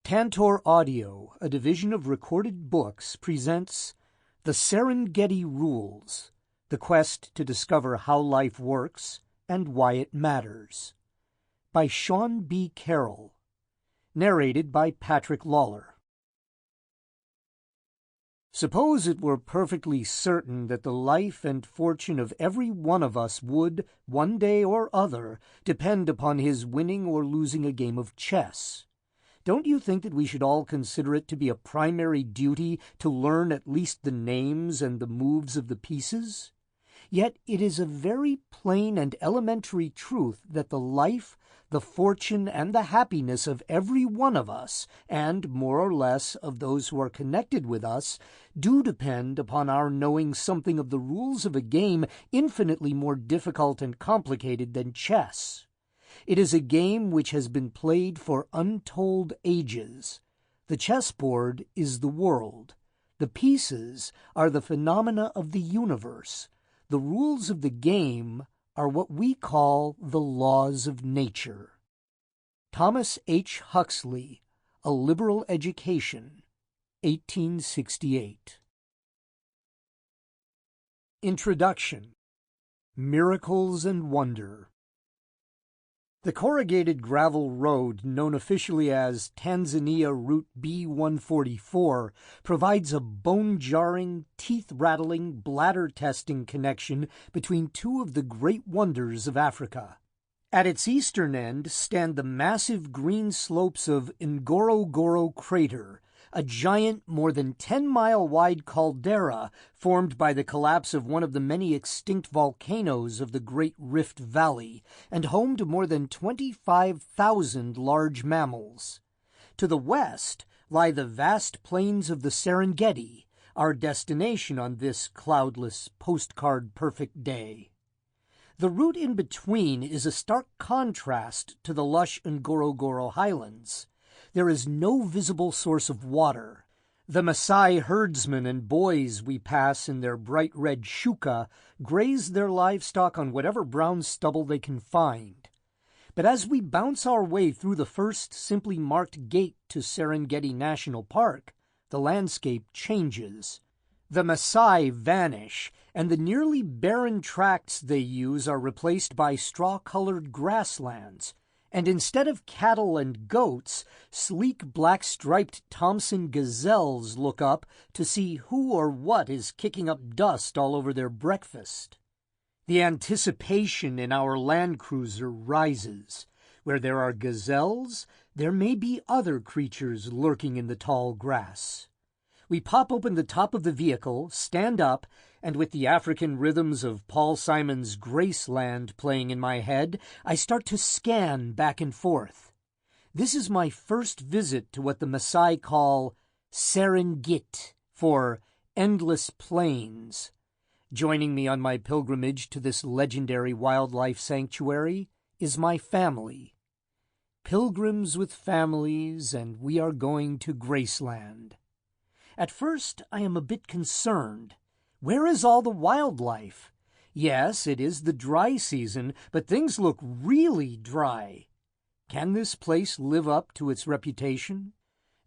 Tantor Audio, a division of Recorded Books, presents The Serengeti Rules, the quest to discover how life works and why it matters, by Sean B. Carroll, narrated by Patrick Lawlor. Suppose it were perfectly certain that the life and fortune of every one of us would, one day or other, depend upon his winning or losing a game of chess. Don't you think that we should all consider it to be a primary duty to learn at least the names and the moves of the pieces? Yet it is a very plain and elementary truth that the life, the fortune, and the happiness of every one of us, and more or less of those who are connected with us, do depend upon our knowing something of the rules of a game infinitely more difficult and complicated than chess. It is a game which has been played for untold ages. The chessboard is the world. The pieces are the phenomena of the universe. The rules of the game are what we call the laws of nature. Thomas H. Huxley, A Liberal Education, 1868. Introduction. Miracles and Wonder. The corrugated gravel road, known officially as Tanzania Route B-144, provides a bone-jarring, teeth-rattling, bladder-testing connection between two of the great wonders of Africa. At its eastern end stand the massive green slopes of Ngorongoro Crater, a giant, more than 10-mile-wide caldera formed by the collapse of one of the many extinct volcanoes of the Great Rift Valley, and home to more than 25,000 large mammals. To the west lie the vast plains of the Serengeti, our destination on this cloudless, postcard-perfect day. The route in between is a stark contrast to the lush Ngorongoro highlands. There is no visible source of water. The Maasai herdsmen and boys we pass in their bright red shuka graze their livestock on whatever brown stubble they can find. But as we bounce our way through the first simply marked gate to Serengeti National Park, the landscape changes. The Maasai vanish, and the nearly barren tracts they use are replaced by straw-colored grasslands. And instead of cattle and goats, sleek black-striped Thompson gazelles look up to see who or what is kicking up dust all over their breakfast. The anticipation in our Land Cruiser rises. Where there are gazelles, there may be other creatures lurking in the tall grass. We pop open the top of the vehicle, stand up, and with the African rhythms of Paul Simon's Graceland playing in my head, I start to scan back and forth. This is my first visit to what the Maasai call Serengeti, for endless plains. Joining me on my pilgrimage to this legendary wildlife sanctuary is my family. Pilgrims with families, and we are going to Graceland. At first, I am a bit concerned. Where is all the wildlife? Yes, it is the dry season, but things look really dry. Can this place live up to its reputation?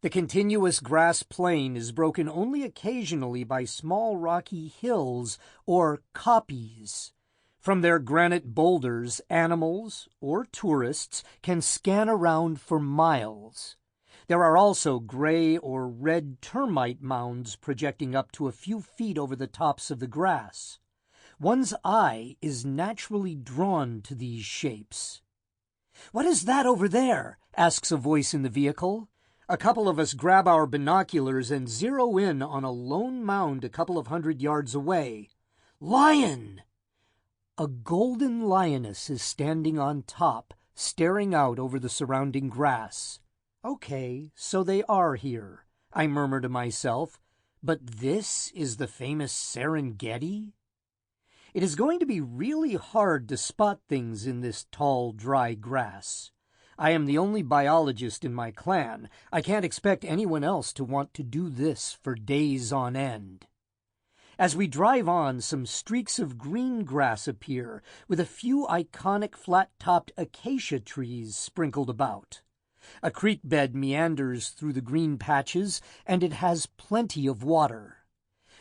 The continuous grass plain is broken only occasionally by small rocky hills or koppies. From their granite boulders, animals or tourists can scan around for miles. There are also gray or red termite mounds projecting up to a few feet over the tops of the grass. One's eye is naturally drawn to these shapes. "What is that over there?" asks a voice in the vehicle. A couple of us grab our binoculars and zero in on a lone mound a couple of 100 yards away. "Lion!" A golden lioness is standing on top, staring out over the surrounding grass. Okay, so they are here, I murmur to myself, but this is the famous Serengeti? It is going to be really hard to spot things in this tall, dry grass. I am the only biologist in my clan. I can't expect anyone else to want to do this for days on end. As we drive on, some streaks of green grass appear, with a few iconic flat-topped acacia trees sprinkled about. A creek bed meanders through the green patches, and it has plenty of water.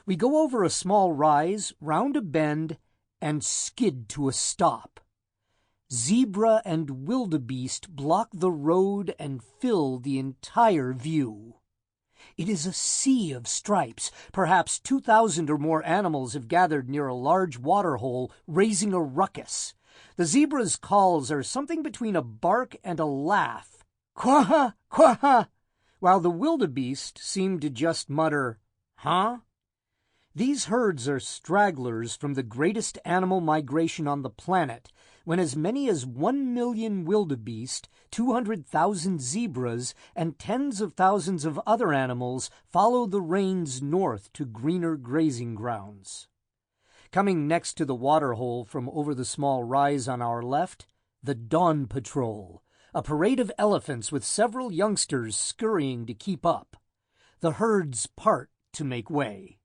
We go over a small rise, round a bend, and skid to a stop. Zebra and wildebeest block the road and fill the entire view. It is a sea of stripes. Perhaps 2,000 or more animals have gathered near a large waterhole, raising a ruckus. The zebra's calls are something between a bark and a laugh, "Quah! Quah!" while the wildebeest seem to just mutter, "Huh?" These herds are stragglers from the greatest animal migration on the planet, when as many as 1 million wildebeest, 200,000 zebras, and tens of thousands of other animals follow the rains north to greener grazing grounds. Coming next to the waterhole from over the small rise on our left, the Dawn Patrol, a parade of elephants with several youngsters scurrying to keep up. The herds part to make way.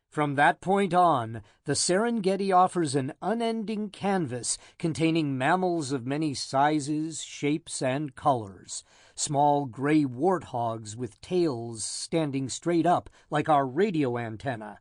From that point on, the Serengeti offers an unending canvas containing mammals of many sizes, shapes, and colors. Small gray warthogs with tails standing straight up like our radio antenna.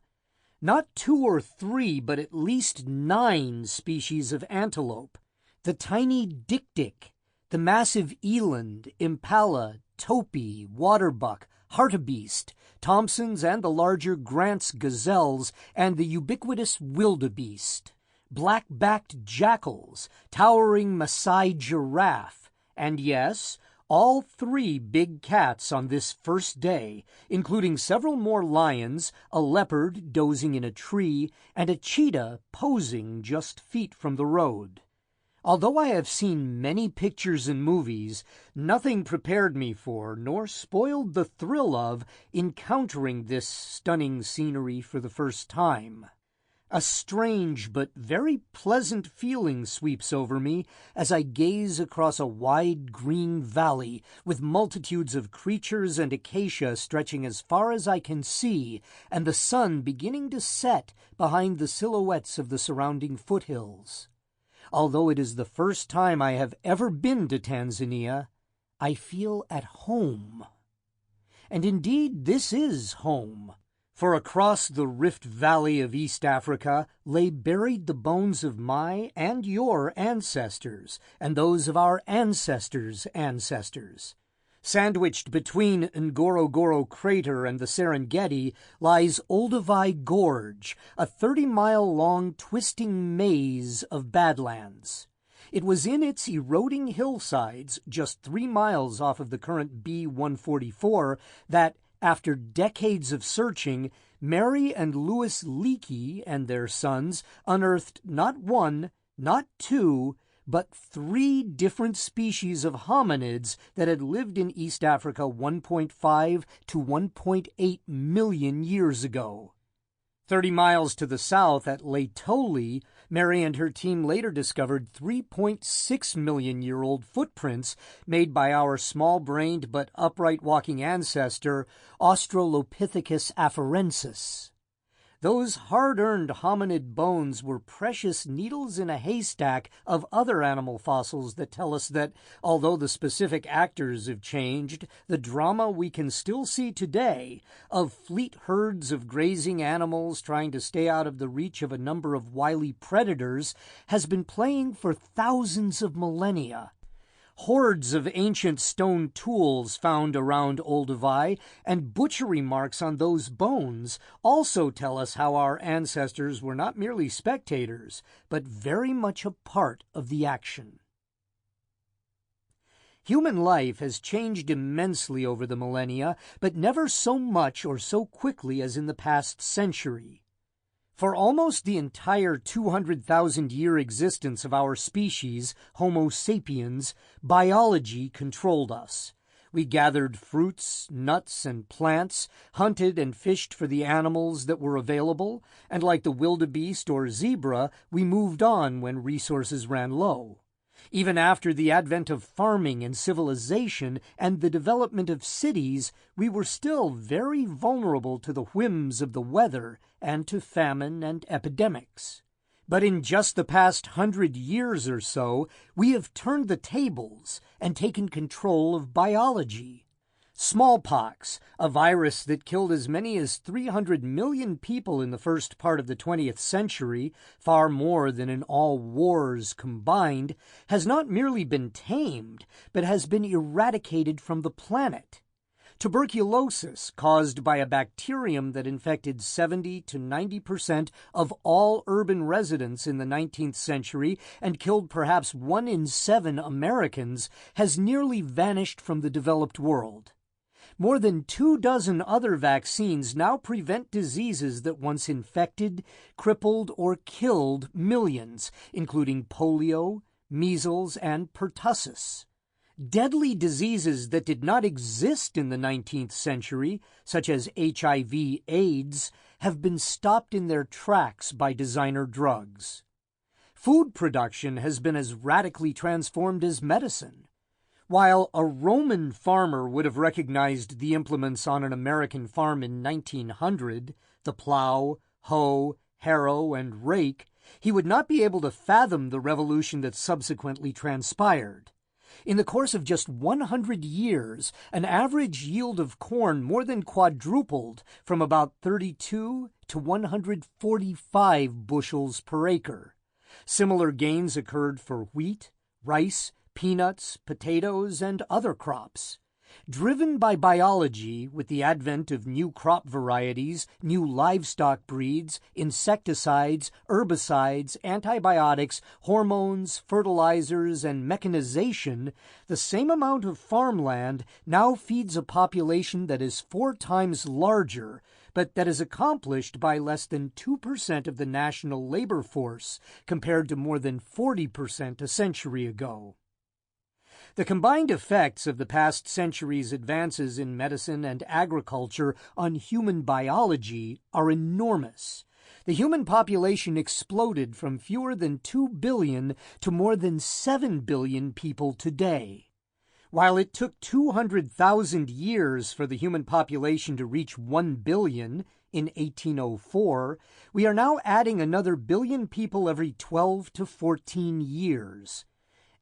Not 2 or 3, but at least 9 species of antelope. The tiny dik-dik, the massive eland, impala, topi, waterbuck, hartebeest, Thompson's and the larger Grant's gazelles, and the ubiquitous wildebeest, black-backed jackals, towering Maasai giraffe, and yes, all 3 big cats on this first day, including several more lions, a leopard dozing in a tree, and a cheetah posing just feet from the road. Although I have seen many pictures and movies, nothing prepared me for, nor spoiled the thrill of, encountering this stunning scenery for the first time. A strange but very pleasant feeling sweeps over me as I gaze across a wide green valley with multitudes of creatures and acacia stretching as far as I can see, and the sun beginning to set behind the silhouettes of the surrounding foothills. Although it is the first time I have ever been to Tanzania, I feel at home. And indeed, this is home. For across the Rift Valley of East Africa lay buried the bones of my and your ancestors, and those of our ancestors' ancestors. Sandwiched between Ngorongoro Crater and the Serengeti lies Olduvai Gorge, a 30-mile-long twisting maze of badlands. It was in its eroding hillsides, just 3 miles off of the current B-144, that, after decades of searching, Mary and Louis Leakey and their sons unearthed not 1, not 2, but 3 different species of hominids that had lived in East Africa 1.5 to 1.8 million years ago. 30 miles to the south at Laetoli, Mary and her team later discovered 3.6 million-year-old footprints made by our small-brained but upright-walking ancestor, Australopithecus afarensis. Those hard-earned hominid bones were precious needles in a haystack of other animal fossils that tell us that, although the specific actors have changed, the drama we can still see today of fleet herds of grazing animals trying to stay out of the reach of a number of wily predators has been playing for thousands of millennia. Hordes of ancient stone tools found around Olduvai and butchery marks on those bones also tell us how our ancestors were not merely spectators, but very much a part of the action. Human life has changed immensely over the millennia, but never so much or so quickly as in the past century. For almost the entire 200,000-year existence of our species, Homo sapiens, biology controlled us. We gathered fruits, nuts, and plants, hunted and fished for the animals that were available, and like the wildebeest or zebra, we moved on when resources ran low. Even after the advent of farming and civilization and the development of cities, we were still very vulnerable to the whims of the weather and to famine and epidemics. But in just the past 100 years or so, we have turned the tables and taken control of biology. Smallpox, a virus that killed as many as 300 million people in the first part of the 20th century, far more than in all wars combined, has not merely been tamed, but has been eradicated from the planet. Tuberculosis, caused by a bacterium that infected 70 to 90% of all urban residents in the 19th century and killed perhaps 1 in 7 Americans, has nearly vanished from the developed world. More than 24 other vaccines now prevent diseases that once infected, crippled, or killed millions, including polio, measles, and pertussis. Deadly diseases that did not exist in the 19th century, such as HIV/AIDS, have been stopped in their tracks by designer drugs. Food production has been as radically transformed as medicine. While a Roman farmer would have recognized the implements on an American farm in 1900, the plow, hoe, harrow, and rake, he would not be able to fathom the revolution that subsequently transpired. In the course of just 100 years, an average yield of corn more than quadrupled from about 32 to 145 bushels per acre. Similar gains occurred for wheat, rice, peanuts, potatoes, and other crops. Driven by biology, with the advent of new crop varieties, new livestock breeds, insecticides, herbicides, antibiotics, hormones, fertilizers, and mechanization, the same amount of farmland now feeds a population that is 4 times larger, but that is accomplished by less than 2% of the national labor force, compared to more than 40% a century ago. The combined effects of the past century's advances in medicine and agriculture on human biology are enormous. The human population exploded from fewer than 2 billion to more than 7 billion people today. While it took 200,000 years for the human population to reach 1 billion in 1804, we are now adding another billion people every 12 to 14 years.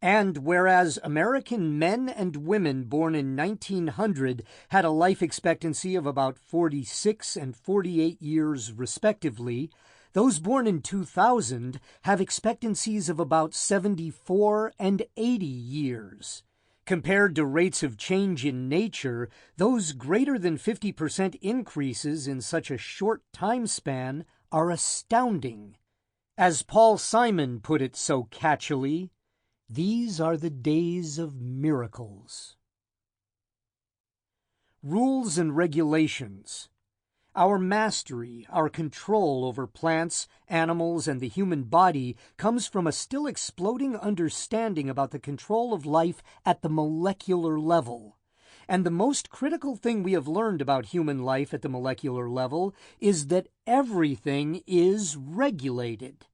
And whereas American men and women born in 1900 had a life expectancy of about 46 and 48 years respectively, those born in 2000 have expectancies of about 74 and 80 years. Compared to rates of change in nature, those greater than 50% increases in such a short time span are astounding. As Paul Simon put it so catchily, "These are the days of miracles." Rules and regulations. Our mastery, our control over plants, animals, and the human body comes from a still exploding understanding about the control of life at the molecular level. And the most critical thing we have learned about human life at the molecular level is that everything is regulated.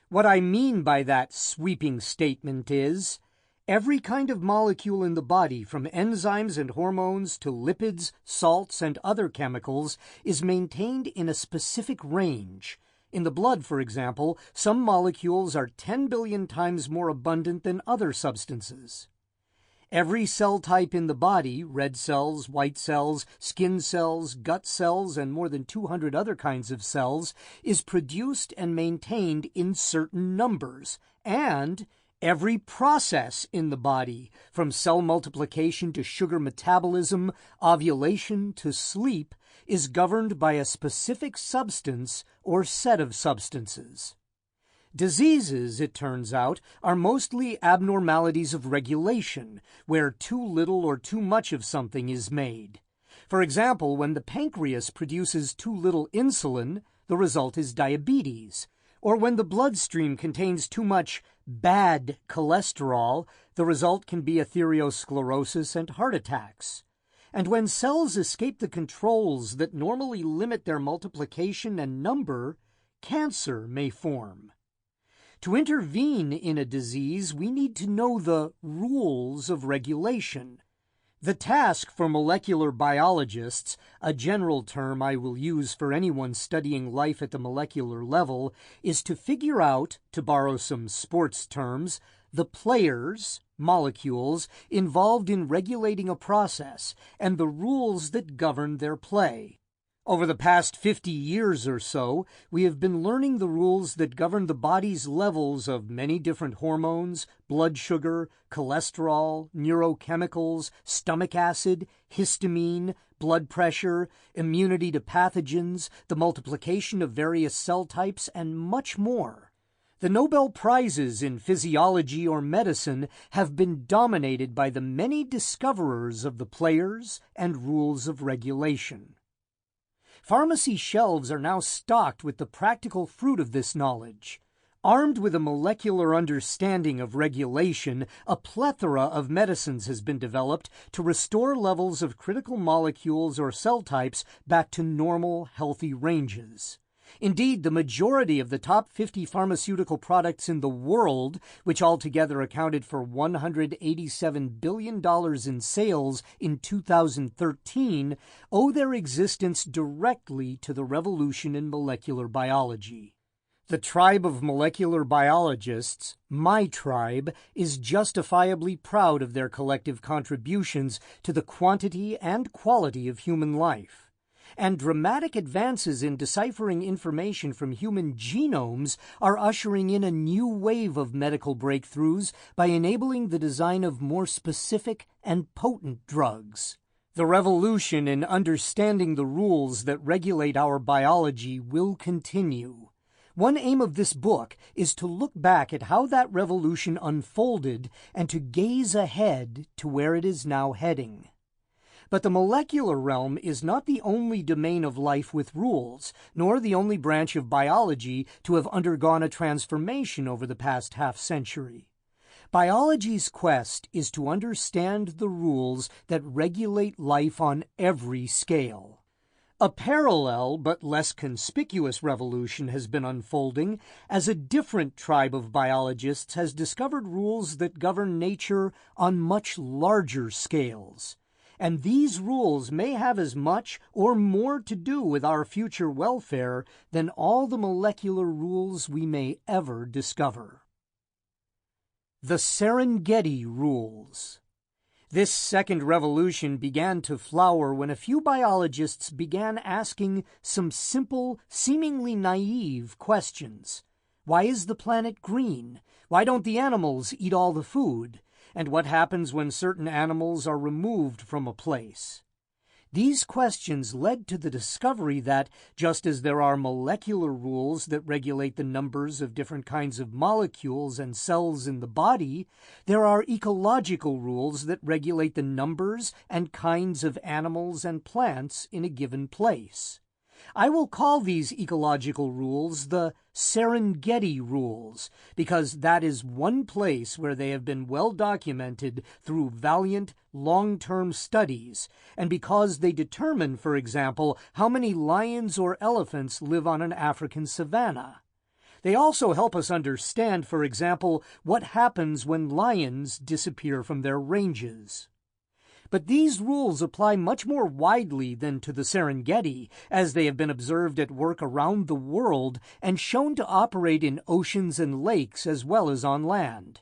What I mean by that sweeping statement is, every kind of molecule in the body, from enzymes and hormones to lipids, salts, and other chemicals, is maintained in a specific range. In the blood, for example, some molecules are 10 billion times more abundant than other substances. Every cell type in the body, red cells, white cells, skin cells, gut cells, and more than 200 other kinds of cells, is produced and maintained in certain numbers. And every process in the body, from cell multiplication to sugar metabolism, ovulation to sleep, is governed by a specific substance or set of substances. Diseases, it turns out, are mostly abnormalities of regulation, where too little or too much of something is made. For example, when the pancreas produces too little insulin, the result is diabetes. Or when the bloodstream contains too much bad cholesterol, the result can be atherosclerosis and heart attacks. And when cells escape the controls that normally limit their multiplication and number, cancer may form. To intervene in a disease, we need to know the rules of regulation. The task for molecular biologists, a general term I will use for anyone studying life at the molecular level, is to figure out, to borrow some sports terms, the players, molecules, involved in regulating a process and the rules that govern their play. Over the past 50 years or so, we have been learning the rules that govern the body's levels of many different hormones, blood sugar, cholesterol, neurochemicals, stomach acid, histamine, blood pressure, immunity to pathogens, the multiplication of various cell types, and much more. The Nobel Prizes in physiology or medicine have been dominated by the many discoverers of the players and rules of regulation. Pharmacy shelves are now stocked with the practical fruit of this knowledge. Armed with a molecular understanding of regulation, a plethora of medicines has been developed to restore levels of critical molecules or cell types back to normal, healthy ranges. Indeed, the majority of the top 50 pharmaceutical products in the world, which altogether accounted for $187 billion in sales in 2013, owe their existence directly to the revolution in molecular biology. The tribe of molecular biologists, my tribe, is justifiably proud of their collective contributions to the quantity and quality of human life. And dramatic advances in deciphering information from human genomes are ushering in a new wave of medical breakthroughs by enabling the design of more specific and potent drugs. The revolution in understanding the rules that regulate our biology will continue. One aim of this book is to look back at how that revolution unfolded and to gaze ahead to where it is now heading. But the molecular realm is not the only domain of life with rules, nor the only branch of biology to have undergone a transformation over the past half-century. Biology's quest is to understand the rules that regulate life on every scale. A parallel but less conspicuous revolution has been unfolding as a different tribe of biologists has discovered rules that govern nature on much larger scales. And these rules may have as much or more to do with our future welfare than all the molecular rules we may ever discover. The Serengeti Rules. This second revolution began to flower when a few biologists began asking some simple, seemingly naive questions. Why is the planet green? Why don't the animals eat all the food? And what happens when certain animals are removed from a place? These questions led to the discovery that, just as there are molecular rules that regulate the numbers of different kinds of molecules and cells in the body, there are ecological rules that regulate the numbers and kinds of animals and plants in a given place. I will call these ecological rules the Serengeti Rules, because that is one place where they have been well documented through valiant, long-term studies, and because they determine, for example, how many lions or elephants live on an African savanna. They also help us understand, for example, what happens when lions disappear from their ranges. But these rules apply much more widely than to the Serengeti, as they have been observed at work around the world and shown to operate in oceans and lakes as well as on land.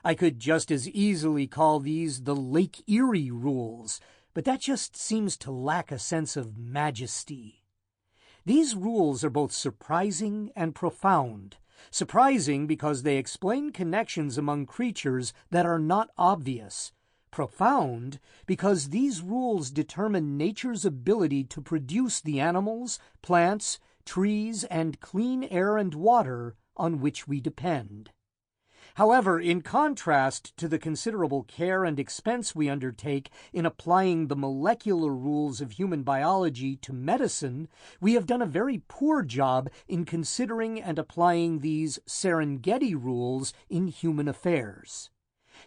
I could just as easily call these the Lake Erie Rules, but that just seems to lack a sense of majesty. These rules are both surprising and profound. Surprising because they explain connections among creatures that are not obvious. Profound because these rules determine nature's ability to produce the animals, plants, trees, and clean air and water on which we depend. However, in contrast to the considerable care and expense we undertake in applying the molecular rules of human biology to medicine, we have done a very poor job in considering and applying these Serengeti rules in human affairs.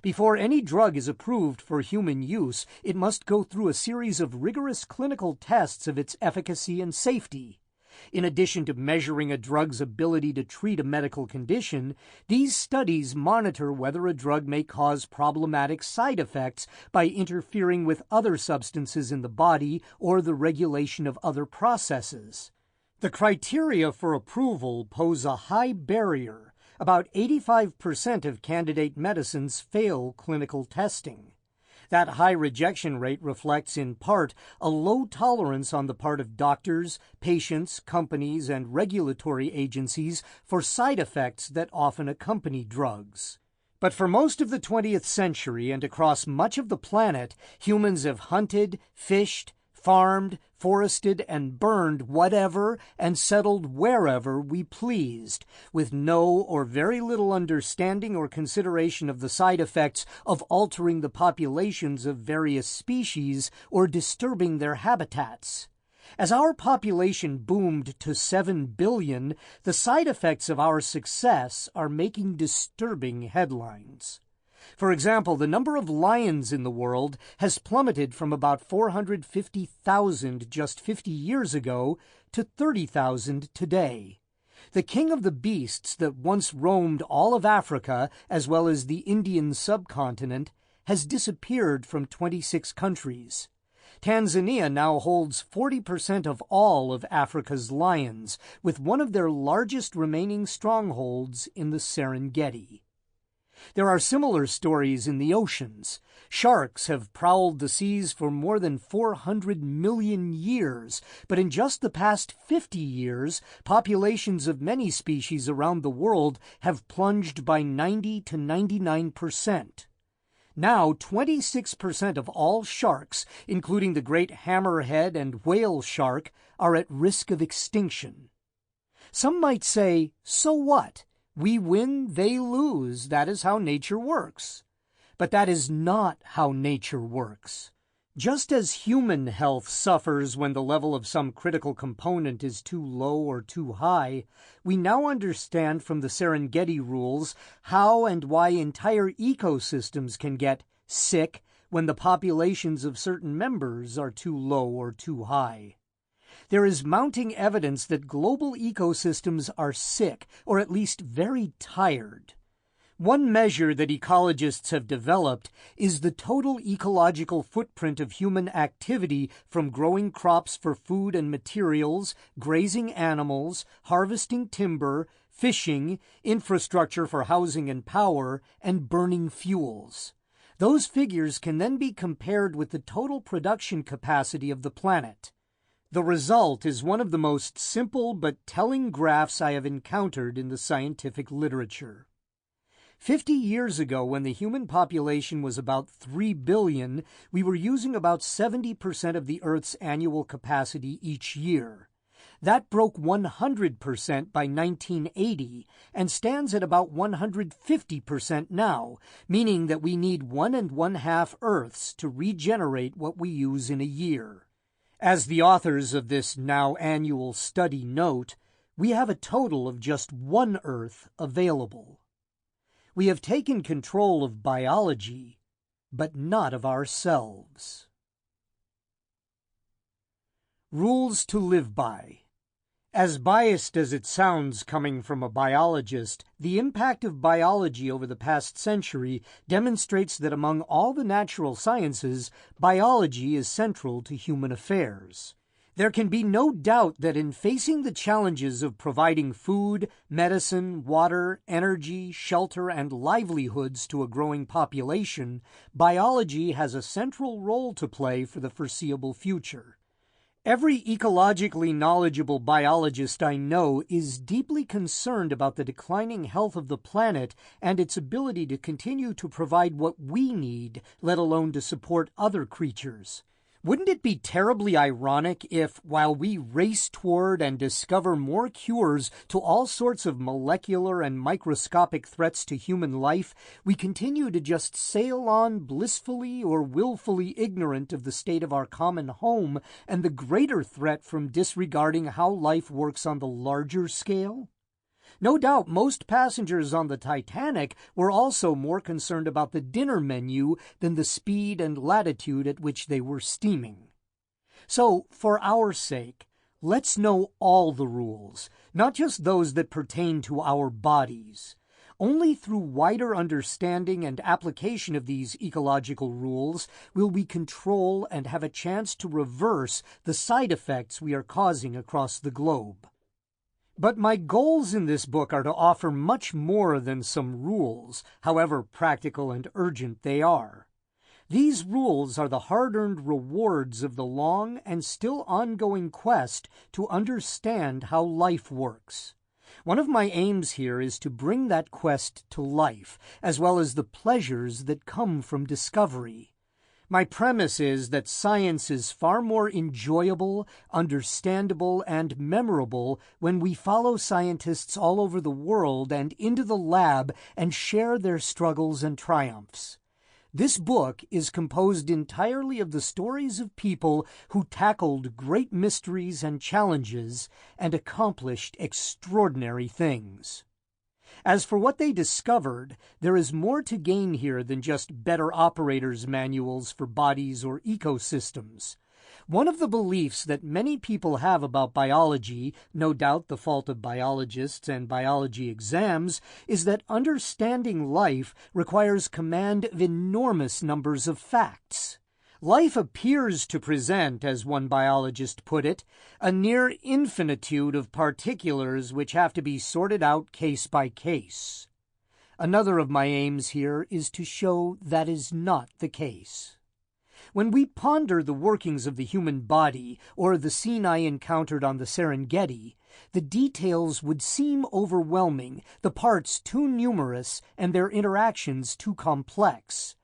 Before any drug is approved for human use, it must go through a series of rigorous clinical tests of its efficacy and safety. In addition to measuring a drug's ability to treat a medical condition, these studies monitor whether a drug may cause problematic side effects by interfering with other substances in the body or the regulation of other processes. The criteria for approval pose a high barrier. About 85% of candidate medicines fail clinical testing. That high rejection rate reflects, in part, a low tolerance on the part of doctors, patients, companies, and regulatory agencies for side effects that often accompany drugs. But for most of the 20th century and across much of the planet, humans have hunted, fished, farmed, forested, and burned whatever and settled wherever we pleased, with no or very little understanding or consideration of the side effects of altering the populations of various species or disturbing their habitats. As our population boomed to 7 billion, the side effects of our success are making disturbing headlines. For example, the number of lions in the world has plummeted from about 450,000 just 50 years ago to 30,000 today. The king of the beasts that once roamed all of Africa, as well as the Indian subcontinent, has disappeared from 26 countries. Tanzania now holds 40% of all of Africa's lions, with one of their largest remaining strongholds in the Serengeti. There are similar stories in the oceans. Sharks have prowled the seas for more than 400 million years, but in just the past 50 years, populations of many species around the world have plunged by 90 to 99%. Now, 26% of all sharks, including the great hammerhead and whale shark, are at risk of extinction. Some might say, so what? We win, they lose. That is how nature works. But that is not how nature works. Just as human health suffers when the level of some critical component is too low or too high, we now understand from the Serengeti Rules how and why entire ecosystems can get sick when the populations of certain members are too low or too high. There is mounting evidence that global ecosystems are sick, or at least very tired. One measure that ecologists have developed is the total ecological footprint of human activity, from growing crops for food and materials, grazing animals, harvesting timber, fishing, infrastructure for housing and power, and burning fuels. Those figures can then be compared with the total production capacity of the planet. The result is one of the most simple but telling graphs I have encountered in the scientific literature. 50 years ago, when the human population was about 3 billion, we were using about 70% of the Earth's annual capacity each year. That broke 100% by 1980 and stands at about 150% now, meaning that we need 1 1/2 Earths to regenerate what we use in a year. As the authors of this now annual study note, we have a total of just 1 Earth available. We have taken control of biology, but not of ourselves. Rules to live by. As biased as it sounds coming from a biologist, the impact of biology over the past century demonstrates that among all the natural sciences, biology is central to human affairs. There can be no doubt that in facing the challenges of providing food, medicine, water, energy, shelter, and livelihoods to a growing population, biology has a central role to play for the foreseeable future. Every ecologically knowledgeable biologist I know is deeply concerned about the declining health of the planet and its ability to continue to provide what we need, let alone to support other creatures. Wouldn't it be terribly ironic if, while we race toward and discover more cures to all sorts of molecular and microscopic threats to human life, we continue to just sail on blissfully or willfully ignorant of the state of our common home and the greater threat from disregarding how life works on the larger scale? No doubt most passengers on the Titanic were also more concerned about the dinner menu than the speed and latitude at which they were steaming. So, for our sake, Let's know all the rules, not just those that pertain to our bodies. Only through wider understanding and application of these ecological rules will we control and have a chance to reverse the side effects we are causing across the globe. But my goals in this book are to offer much more than some rules, however practical and urgent they are. These rules are the hard-earned rewards of the long and still ongoing quest to understand how life works. One of my aims here is to bring that quest to life, as well as the pleasures that come from discovery. My premise is that science is far more enjoyable, understandable, and memorable when we follow scientists all over the world and into the lab and share their struggles and triumphs. This book is composed entirely of the stories of people who tackled great mysteries and challenges and accomplished extraordinary things. As for what they discovered, there is more to gain here than just better operators' manuals for bodies or ecosystems. One of the beliefs that many people have about biology, no doubt the fault of biologists and biology exams, is that understanding life requires command of enormous numbers of facts. Life appears to present, as one biologist put it, a near infinitude of particulars which have to be sorted out case by case. Another of my aims here is to show that is not the case. When we ponder the workings of the human body, or the scene I encountered on the Serengeti, the details would seem overwhelming, the parts too numerous, and their interactions too complex.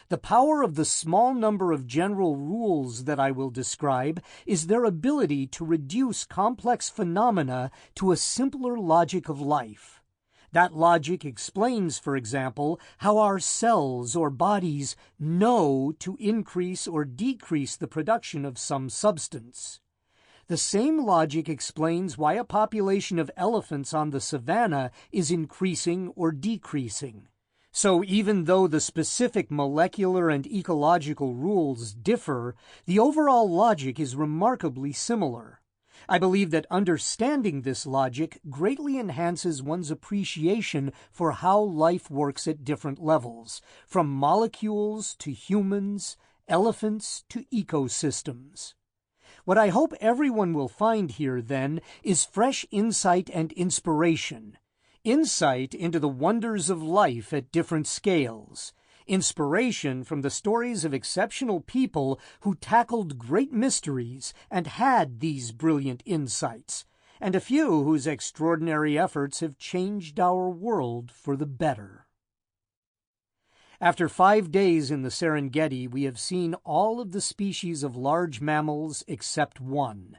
The power of the small number of general rules that I will describe is their ability to reduce complex phenomena to a simpler logic of life. That logic explains, for example, how our cells or bodies know to increase or decrease the production of some substance. The same logic explains why a population of elephants on the savanna is increasing or decreasing. So even though the specific molecular and ecological rules differ, the overall logic is remarkably similar. I believe that understanding this logic greatly enhances one's appreciation for how life works at different levels, from molecules to humans, elephants to ecosystems. What I hope everyone will find here, then, is fresh insight and inspiration. Insight into the wonders of life at different scales. Inspiration from the stories of exceptional people who tackled great mysteries and had these brilliant insights, and a few whose extraordinary efforts have changed our world for the better. After 5 days in the Serengeti, we have seen all of the species of large mammals except one.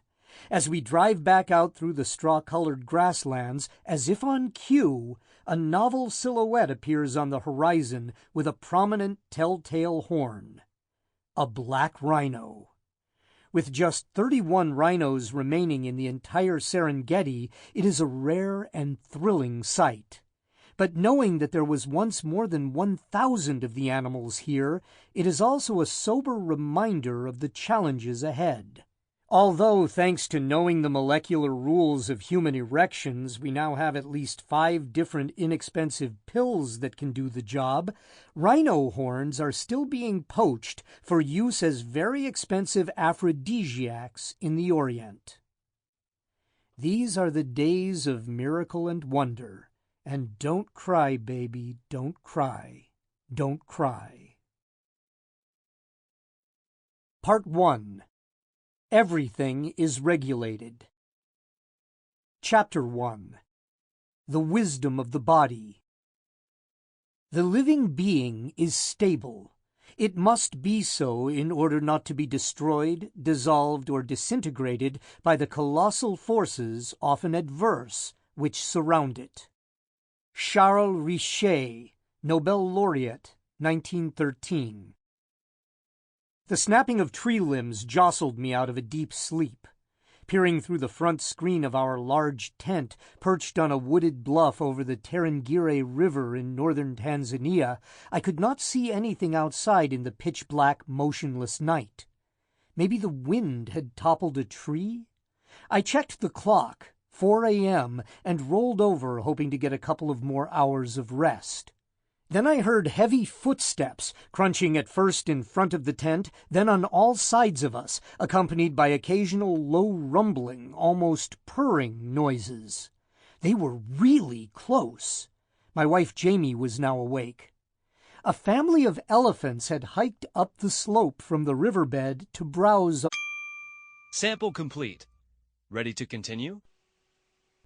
As we drive back out through the straw-colored grasslands, as if on cue, a novel silhouette appears on the horizon with a prominent telltale horn. A black rhino. With just 31 rhinos remaining in the entire Serengeti, it is a rare and thrilling sight. But knowing that there was once more than 1,000 of the animals here, it is also a sober reminder of the challenges ahead. Although, thanks to knowing the molecular rules of human erections, we now have at least 5 different inexpensive pills that can do the job, rhino horns are still being poached for use as very expensive aphrodisiacs in the Orient. These are the days of miracle and wonder, and don't cry, baby, don't cry, don't cry. Part 1. Everything is regulated. Chapter 1. The Wisdom of the Body. The living being is stable. It must be so in order not to be destroyed, dissolved, or disintegrated by the colossal forces, often adverse, which surround it. Charles Richet, Nobel Laureate, 1913. The snapping of tree limbs jostled me out of a deep sleep. Peering through the front screen of our large tent, perched on a wooded bluff over the Serengeti River in northern Tanzania, I could not see anything outside in the pitch-black, motionless night. Maybe the wind had toppled a tree? I checked the clock, 4 a.m., and rolled over, hoping to get a couple of more hours of rest. Then I heard heavy footsteps, crunching at first in front of the tent, then on all sides of us, accompanied by occasional low rumbling, almost purring noises. They were really close. My wife Jamie was now awake. A family of elephants had hiked up the slope from the riverbed to browse. Sample complete. Ready to continue?